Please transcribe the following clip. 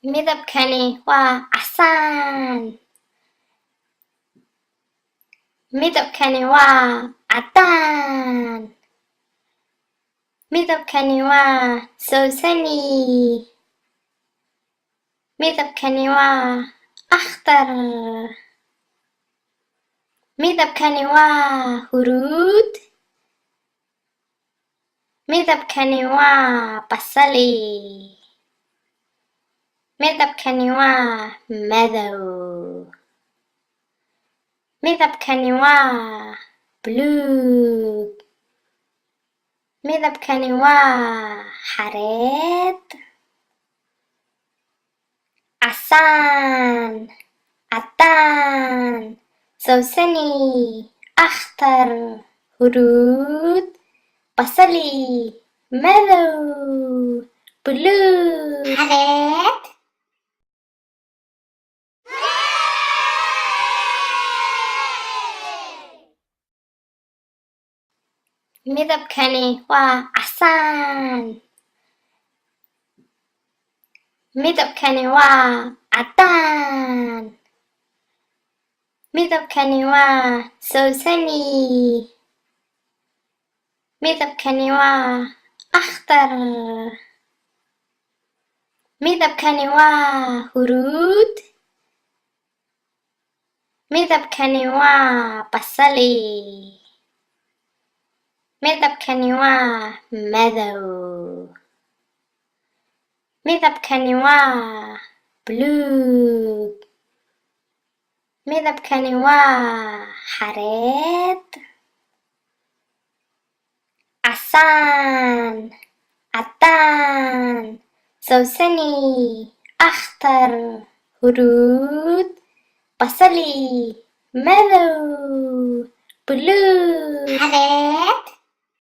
midabkani waa casaan. Midabkani waa caddaan. Midabkani waa sawsani. Midabkani waa akhdar. Midabkani waa huruud. Midabkani waa basali. Midabkani waa madow. Midabkani waa buluug. Midabkani waa xareed. Casaan, caddaan, sawsani, akhdar, huruud, basali, madow, buluug, xareed. Midabkani waa casaan. Midabkani waa caddaan. Midabkani waa sawsani. Midabkani waa akhdar. Midabkani waa huruud. Midabkani waa basali. Midabkani waa madow. Midabkani waa buluug. Midabkani waa xareed. Casaan, caddaan, sawsani, akhdar, huruud, basali, madow, buluug, xareed.